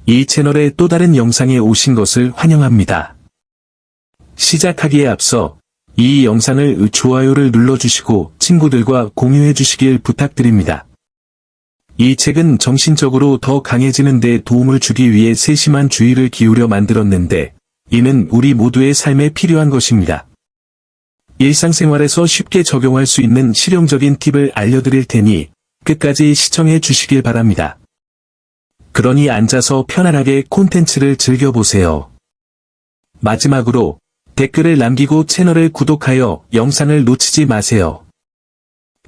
이 채널의 또 다른 영상에 오신 것을 환영합니다. 시작하기에 앞서 이 영상을 좋아요를 눌러주시고 친구들과 공유해 주시길 부탁드립니다. 이 책은 정신적으로 더 강해지는 데 도움을 주기 위해 세심한 주의를 기울여 만들었는데 이는 우리 모두의 삶에 필요한 것입니다. 일상생활에서 쉽게 적용할 수 있는 실용적인 팁을 알려드릴 테니 끝까지 시청해 주시길 바랍니다. 그러니 앉아서 편안하게 콘텐츠를 즐겨보세요. 마지막으로 댓글을 남기고 채널을 구독하여 영상을 놓치지 마세요.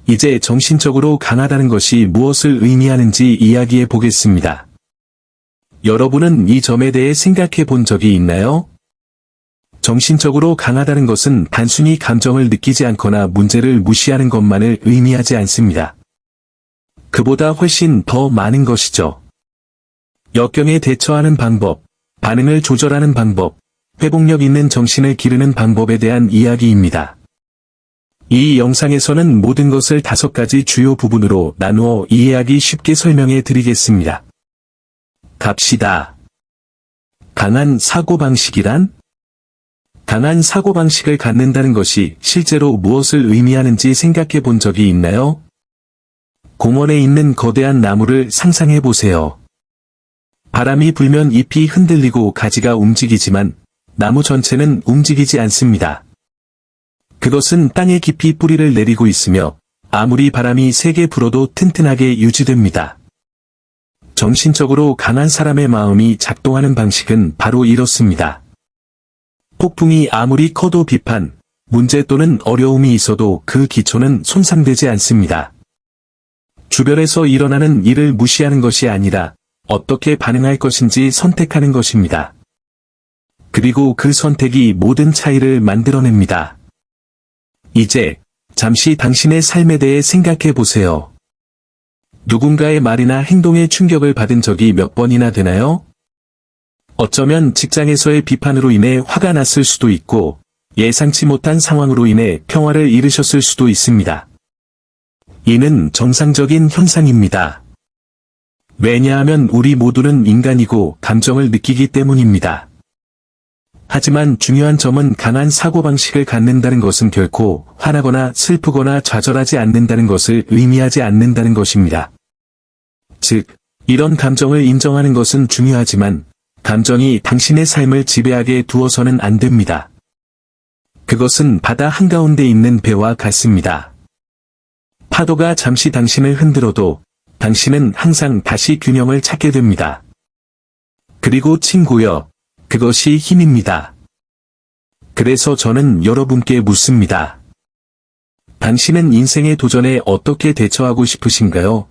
이제 정신적으로 강하다는 것이 무엇을 의미하는지 이야기해 보겠습니다. 여러분은 이 점에 대해 생각해 본 적이 있나요? 정신적으로 강하다는 것은 단순히 감정을 느끼지 않거나 문제를 무시하는 것만을 의미하지 않습니다. 그보다 훨씬 더 많은 것이죠. 역경에 대처하는 방법, 반응을 조절하는 방법, 회복력 있는 정신을 기르는 방법에 대한 이야기입니다. 이 영상에서는 모든 것을 5가지 주요 부분으로 나누어 이해하기 쉽게 설명해 드리겠습니다. 갑시다. 강한 사고방식이란? 강한 사고방식을 갖는다는 것이 실제로 무엇을 의미하는지 생각해 본 적이 있나요? 공원에 있는 거대한 나무를 상상해 보세요. 바람이 불면 잎이 흔들리고 가지가 움직이지만 나무 전체는 움직이지 않습니다. 그것은 땅에 깊이 뿌리를 내리고 있으며 아무리 바람이 세게 불어도 튼튼하게 유지됩니다. 정신적으로 강한 사람의 마음이 작동하는 방식은 바로 이렇습니다. 폭풍이 아무리 커도 비판, 문제 또는 어려움이 있어도 그 기초는 손상되지 않습니다. 주변에서 일어나는 일을 무시하는 것이 아니라 어떻게 반응할 것인지 선택하는 것입니다. 그리고 그 선택이 모든 차이를 만들어냅니다. 이제 잠시 당신의 삶에 대해 생각해 보세요. 누군가의 말이나 행동에 충격을 받은 적이 몇 번이나 되나요? 어쩌면 직장에서의 비판으로 인해 화가 났을 수도 있고 예상치 못한 상황으로 인해 평화를 잃으셨을 수도 있습니다. 이는 정상적인 현상입니다. 왜냐하면 우리 모두는 인간이고 감정을 느끼기 때문입니다. 하지만 중요한 점은 강한 사고방식을 갖는다는 것은 결코 화나거나 슬프거나 좌절하지 않는다는 것을 의미하지 않는다는 것입니다. 즉, 이런 감정을 인정하는 것은 중요하지만 감정이 당신의 삶을 지배하게 두어서는 안 됩니다. 그것은 바다 한가운데 있는 배와 같습니다. 파도가 잠시 당신을 흔들어도 당신은 항상 다시 균형을 찾게 됩니다. 그리고 친구여, 그것이 힘입니다. 그래서 저는 여러분께 묻습니다. 당신은 인생의 도전에 어떻게 대처하고 싶으신가요?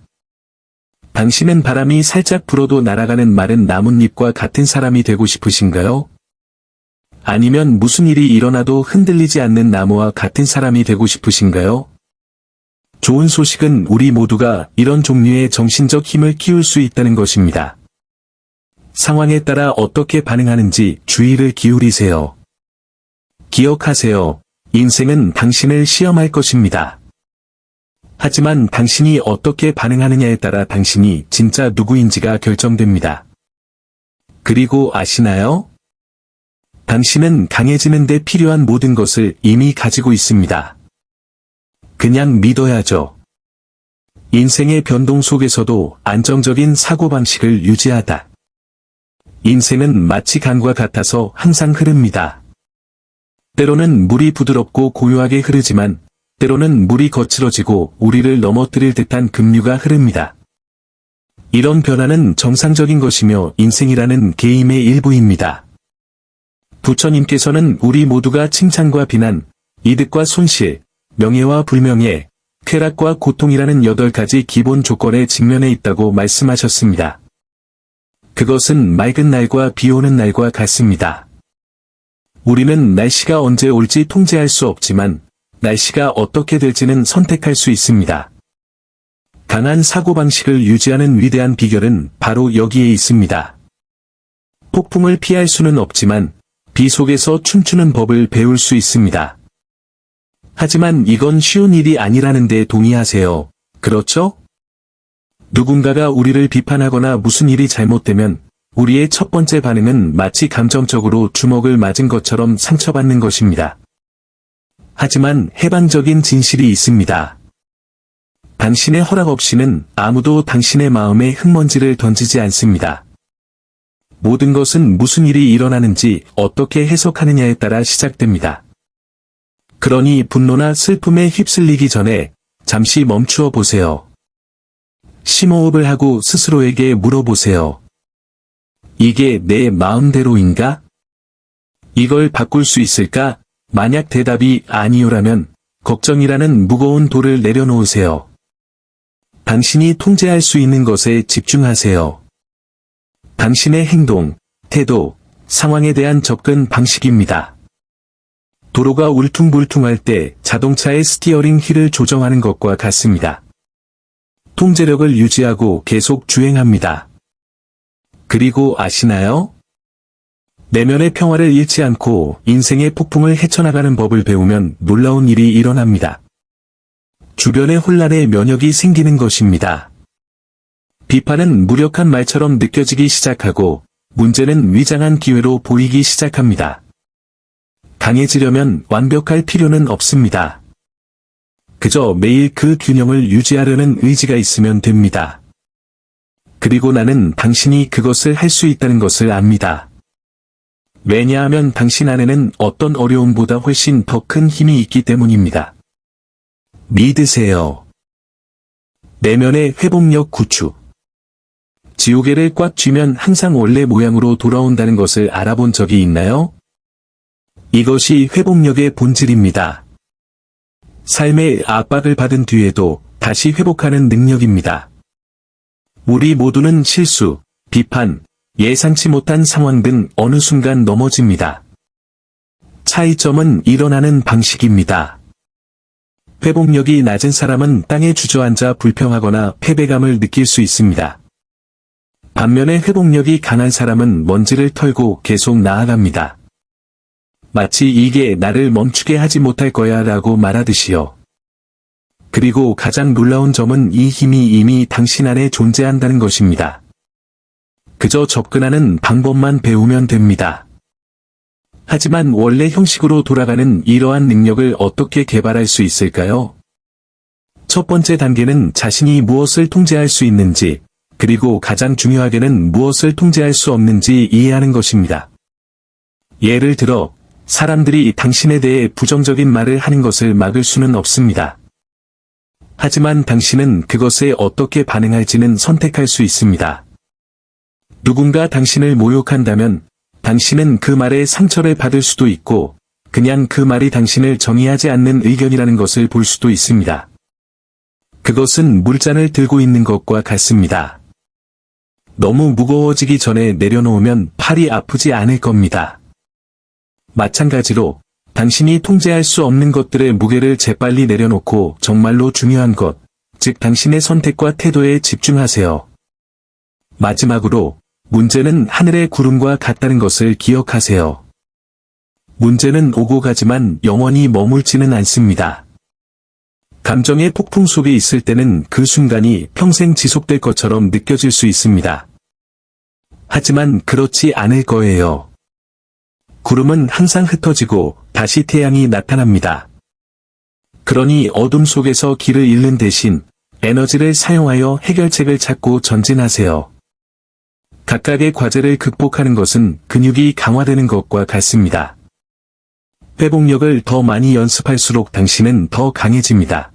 당신은 바람이 살짝 불어도 날아가는 마른 나뭇잎과 같은 사람이 되고 싶으신가요? 아니면 무슨 일이 일어나도 흔들리지 않는 나무와 같은 사람이 되고 싶으신가요? 좋은 소식은 우리 모두가 이런 종류의 정신적 힘을 키울 수 있다는 것입니다. 상황에 따라 어떻게 반응하는지 주의를 기울이세요. 기억하세요. 인생은 당신을 시험할 것입니다. 하지만 당신이 어떻게 반응하느냐에 따라 당신이 진짜 누구인지가 결정됩니다. 그리고 아시나요? 당신은 강해지는 데 필요한 모든 것을 이미 가지고 있습니다. 그냥 믿어야죠. 인생의 변동 속에서도 안정적인 사고방식을 유지하다. 인생은 마치 강과 같아서 항상 흐릅니다. 때로는 물이 부드럽고 고요하게 흐르지만 때로는 물이 거칠어지고 우리를 넘어뜨릴 듯한 급류가 흐릅니다. 이런 변화는 정상적인 것이며 인생이라는 게임의 일부입니다. 부처님께서는 우리 모두가 칭찬과 비난, 이득과 손실, 명예와 불명예, 쾌락과 고통이라는 8가지 기본 조건에 직면해 있다고 말씀하셨습니다. 그것은 맑은 날과 비 오는 날과 같습니다. 우리는 날씨가 언제 올지 통제할 수 없지만 날씨가 어떻게 될지는 선택할 수 있습니다. 강한 사고방식을 유지하는 위대한 비결은 바로 여기에 있습니다. 폭풍을 피할 수는 없지만 비 속에서 춤추는 법을 배울 수 있습니다. 하지만 이건 쉬운 일이 아니라는 데 동의하세요. 그렇죠? 누군가가 우리를 비판하거나 무슨 일이 잘못되면 우리의 첫 번째 반응은 마치 감정적으로 주먹을 맞은 것처럼 상처받는 것입니다. 하지만 해방적인 진실이 있습니다. 당신의 허락 없이는 아무도 당신의 마음에 흙먼지를 던지지 않습니다. 모든 것은 무슨 일이 일어나는지 어떻게 해석하느냐에 따라 시작됩니다. 그러니 분노나 슬픔에 휩쓸리기 전에 잠시 멈추어 보세요. 심호흡을 하고 스스로에게 물어보세요. 이게 내 마음대로인가? 이걸 바꿀 수 있을까? 만약 대답이 아니오라면 걱정이라는 무거운 돌을 내려놓으세요. 당신이 통제할 수 있는 것에 집중하세요. 당신의 행동, 태도, 상황에 대한 접근 방식입니다. 도로가 울퉁불퉁할 때 자동차의 스티어링 휠을 조정하는 것과 같습니다. 통제력을 유지하고 계속 주행합니다. 그리고 아시나요? 내면의 평화를 잃지 않고 인생의 폭풍을 헤쳐나가는 법을 배우면 놀라운 일이 일어납니다. 주변의 혼란에 면역이 생기는 것입니다. 비판은 무력한 말처럼 느껴지기 시작하고 문제는 위장한 기회로 보이기 시작합니다. 강해지려면 완벽할 필요는 없습니다. 그저 매일 그 균형을 유지하려는 의지가 있으면 됩니다. 그리고 나는 당신이 그것을 할 수 있다는 것을 압니다. 왜냐하면 당신 안에는 어떤 어려움보다 훨씬 더 큰 힘이 있기 때문입니다. 믿으세요. 내면의 회복력 구축. 지우개를 꽉 쥐면 항상 원래 모양으로 돌아온다는 것을 알아본 적이 있나요? 이것이 회복력의 본질입니다. 삶의 압박을 받은 뒤에도 다시 회복하는 능력입니다. 우리 모두는 실수, 비판, 예상치 못한 상황 등 어느 순간 넘어집니다. 차이점은 일어나는 방식입니다. 회복력이 낮은 사람은 땅에 주저앉아 불평하거나 패배감을 느낄 수 있습니다. 반면에 회복력이 강한 사람은 먼지를 털고 계속 나아갑니다. 마치 이게 나를 멈추게 하지 못할 거야 라고 말하듯이요. 그리고 가장 놀라운 점은 이 힘이 이미 당신 안에 존재한다는 것입니다. 그저 접근하는 방법만 배우면 됩니다. 하지만 원래 형식으로 돌아가는 이러한 능력을 어떻게 개발할 수 있을까요? 첫 번째 단계는 자신이 무엇을 통제할 수 있는지, 그리고 가장 중요하게는 무엇을 통제할 수 없는지 이해하는 것입니다. 예를 들어, 사람들이 당신에 대해 부정적인 말을 하는 것을 막을 수는 없습니다. 하지만 당신은 그것에 어떻게 반응할지는 선택할 수 있습니다. 누군가 당신을 모욕한다면 당신은 그 말에 상처를 받을 수도 있고 그냥 그 말이 당신을 정의하지 않는 의견이라는 것을 볼 수도 있습니다. 그것은 물잔을 들고 있는 것과 같습니다. 너무 무거워지기 전에 내려놓으면 팔이 아프지 않을 겁니다. 마찬가지로 당신이 통제할 수 없는 것들의 무게를 재빨리 내려놓고 정말로 중요한 것, 즉 당신의 선택과 태도에 집중하세요. 마지막으로 문제는 하늘의 구름과 같다는 것을 기억하세요. 문제는 오고 가지만 영원히 머물지는 않습니다. 감정의 폭풍 속에 있을 때는 그 순간이 평생 지속될 것처럼 느껴질 수 있습니다. 하지만 그렇지 않을 거예요. 구름은 항상 흩어지고 다시 태양이 나타납니다. 그러니 어둠 속에서 길을 잃는 대신 에너지를 사용하여 해결책을 찾고 전진하세요. 각각의 과제를 극복하는 것은 근육이 강화되는 것과 같습니다. 회복력을 더 많이 연습할수록 당신은 더 강해집니다.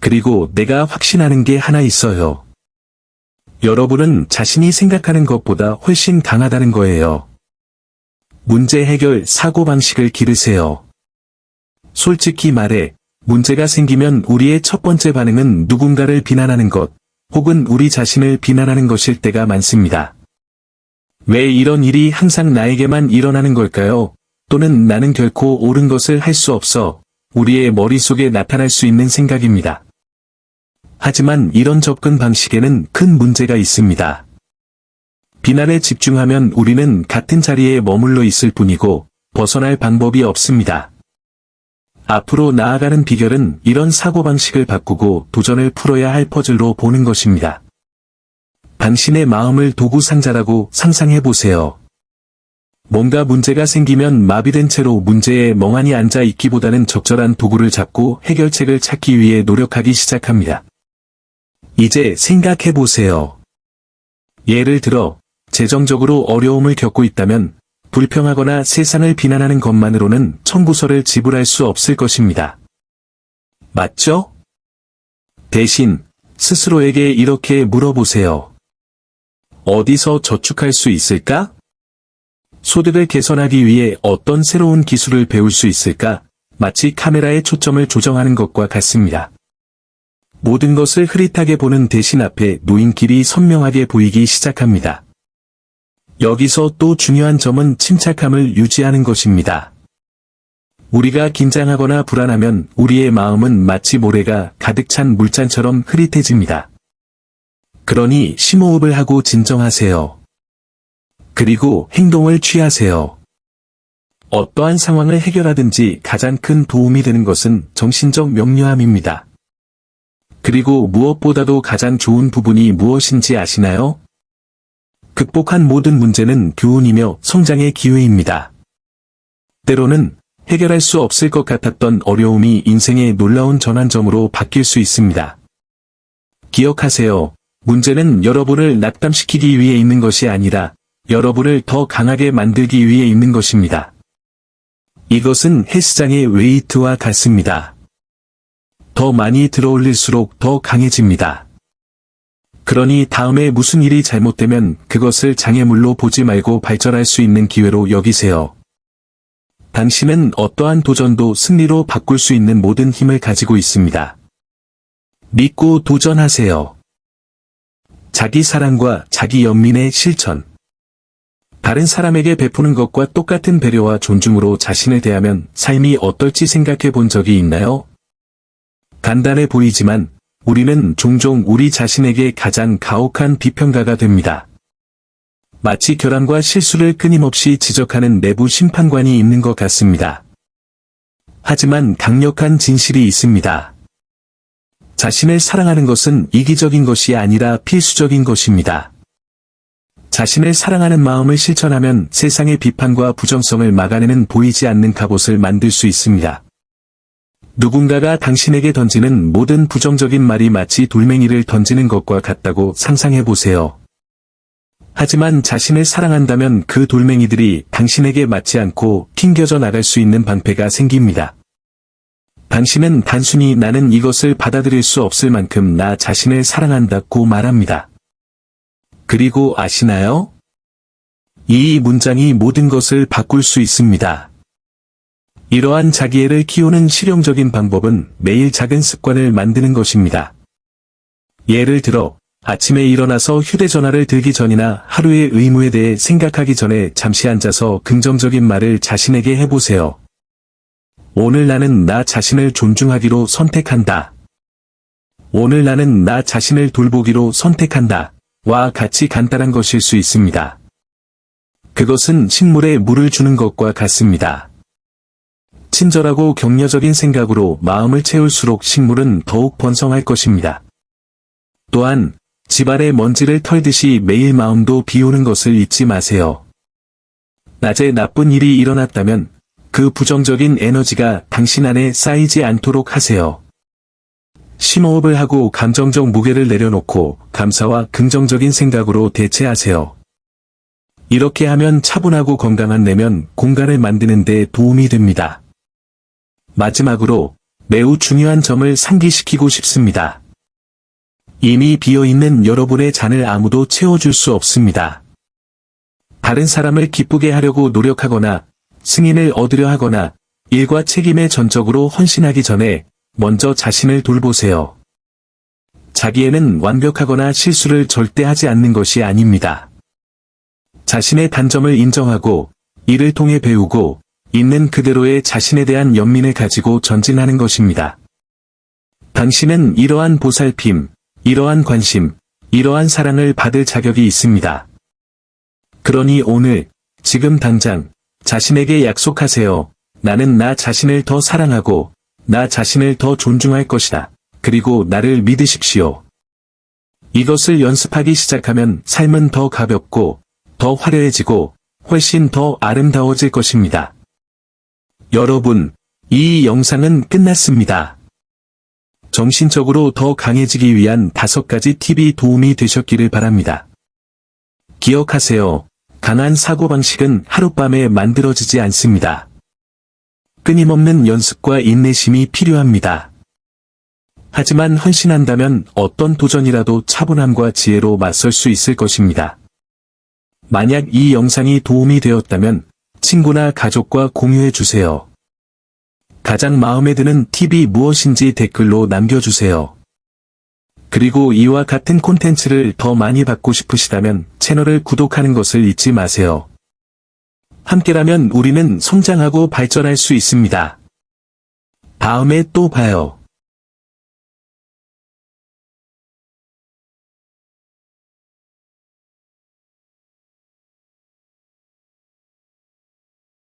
그리고 내가 확신하는 게 하나 있어요. 여러분은 자신이 생각하는 것보다 훨씬 강하다는 거예요. 문제 해결 사고방식을 기르세요. 솔직히 말해, 문제가 생기면 우리의 첫 번째 반응은 누군가를 비난하는 것, 혹은 우리 자신을 비난하는 것일 때가 많습니다. 왜 이런 일이 항상 나에게만 일어나는 걸까요? 또는 나는 결코 옳은 것을 할 수 없어. 우리의 머릿속에 나타날 수 있는 생각입니다. 하지만 이런 접근 방식에는 큰 문제가 있습니다. 비난에 집중하면 우리는 같은 자리에 머물러 있을 뿐이고 벗어날 방법이 없습니다. 앞으로 나아가는 비결은 이런 사고방식을 바꾸고 도전을 풀어야 할 퍼즐로 보는 것입니다. 당신의 마음을 도구 상자라고 상상해 보세요. 뭔가 문제가 생기면 마비된 채로 문제에 멍하니 앉아 있기보다는 적절한 도구를 잡고 해결책을 찾기 위해 노력하기 시작합니다. 이제 생각해 보세요. 예를 들어, 재정적으로 어려움을 겪고 있다면, 불평하거나 세상을 비난하는 것만으로는 청구서를 지불할 수 없을 것입니다. 맞죠? 대신, 스스로에게 이렇게 물어보세요. 어디서 저축할 수 있을까? 소득을 개선하기 위해 어떤 새로운 기술을 배울 수 있을까? 마치 카메라의 초점을 조정하는 것과 같습니다. 모든 것을 흐릿하게 보는 대신 앞에 놓인 길이 선명하게 보이기 시작합니다. 여기서 또 중요한 점은 침착함을 유지하는 것입니다. 우리가 긴장하거나 불안하면 우리의 마음은 마치 모래가 가득 찬 물잔처럼 흐릿해집니다. 그러니 심호흡을 하고 진정하세요. 그리고 행동을 취하세요. 어떠한 상황을 해결하든지 가장 큰 도움이 되는 것은 정신적 명료함입니다. 그리고 무엇보다도 가장 좋은 부분이 무엇인지 아시나요? 극복한 모든 문제는 교훈이며 성장의 기회입니다. 때로는 해결할 수 없을 것 같았던 어려움이 인생의 놀라운 전환점으로 바뀔 수 있습니다. 기억하세요. 문제는 여러분을 낙담시키기 위해 있는 것이 아니라 여러분을 더 강하게 만들기 위해 있는 것입니다. 이것은 헬스장의 웨이트와 같습니다. 더 많이 들어올릴수록 더 강해집니다. 그러니 다음에 무슨 일이 잘못되면 그것을 장애물로 보지 말고 발전할 수 있는 기회로 여기세요. 당신은 어떠한 도전도 승리로 바꿀 수 있는 모든 힘을 가지고 있습니다. 믿고 도전하세요. 자기 사랑과 자기 연민의 실천. 다른 사람에게 베푸는 것과 똑같은 배려와 존중으로 자신을 대하면 삶이 어떨지 생각해 본 적이 있나요? 간단해 보이지만 우리는 종종 우리 자신에게 가장 가혹한 비평가가 됩니다. 마치 결함과 실수를 끊임없이 지적하는 내부 심판관이 있는 것 같습니다. 하지만 강력한 진실이 있습니다. 자신을 사랑하는 것은 이기적인 것이 아니라 필수적인 것입니다. 자신을 사랑하는 마음을 실천하면 세상의 비판과 부정성을 막아내는 보이지 않는 갑옷을 만들 수 있습니다. 누군가가 당신에게 던지는 모든 부정적인 말이 마치 돌멩이를 던지는 것과 같다고 상상해 보세요. 하지만 자신을 사랑한다면 그 돌멩이들이 당신에게 맞지 않고 튕겨져 나갈 수 있는 방패가 생깁니다. 당신은 단순히 나는 이것을 받아들일 수 없을 만큼 나 자신을 사랑한다고 말합니다. 그리고 아시나요? 이 문장이 모든 것을 바꿀 수 있습니다. 이러한 자기애를 키우는 실용적인 방법은 매일 작은 습관을 만드는 것입니다. 예를 들어, 아침에 일어나서 휴대전화를 들기 전이나 하루의 의무에 대해 생각하기 전에 잠시 앉아서 긍정적인 말을 자신에게 해보세요. 오늘 나는 나 자신을 존중하기로 선택한다. 오늘 나는 나 자신을 돌보기로 선택한다. 와 같이 간단한 것일 수 있습니다. 그것은 식물에 물을 주는 것과 같습니다. 친절하고 격려적인 생각으로 마음을 채울수록 식물은 더욱 번성할 것입니다. 또한 집안의 먼지를 털듯이 매일 마음도 비우는 것을 잊지 마세요. 낮에 나쁜 일이 일어났다면 그 부정적인 에너지가 당신 안에 쌓이지 않도록 하세요. 심호흡을 하고 감정적 무게를 내려놓고 감사와 긍정적인 생각으로 대체하세요. 이렇게 하면 차분하고 건강한 내면 공간을 만드는 데 도움이 됩니다. 마지막으로 매우 중요한 점을 상기시키고 싶습니다. 이미 비어있는 여러분의 잔을 아무도 채워줄 수 없습니다. 다른 사람을 기쁘게 하려고 노력하거나 승인을 얻으려 하거나 일과 책임에 전적으로 헌신하기 전에 먼저 자신을 돌보세요. 자기애는 완벽하거나 실수를 절대 하지 않는 것이 아닙니다. 자신의 단점을 인정하고 이를 통해 배우고 있는 그대로의 자신에 대한 연민을 가지고 전진하는 것입니다. 당신은 이러한 보살핌, 이러한 관심, 이러한 사랑을 받을 자격이 있습니다. 그러니 오늘, 지금 당장 자신에게 약속하세요. 나는 나 자신을 더 사랑하고 나 자신을 더 존중할 것이다. 그리고 나를 믿으십시오. 이것을 연습하기 시작하면 삶은 더 가볍고, 더 화려해지고, 훨씬 더 아름다워질 것입니다. 여러분, 이 영상은 끝났습니다. 정신적으로 더 강해지기 위한 5가지 팁이 도움이 되셨기를 바랍니다. 기억하세요. 강한 사고방식은 하룻밤에 만들어지지 않습니다. 끊임없는 연습과 인내심이 필요합니다. 하지만 헌신한다면 어떤 도전이라도 차분함과 지혜로 맞설 수 있을 것입니다. 만약 이 영상이 도움이 되었다면 친구나 가족과 공유해 주세요. 가장 마음에 드는 팁이 무엇인지 댓글로 남겨주세요. 그리고 이와 같은 콘텐츠를 더 많이 받고 싶으시다면 채널을 구독하는 것을 잊지 마세요. 함께라면 우리는 성장하고 발전할 수 있습니다. 다음에 또 봐요.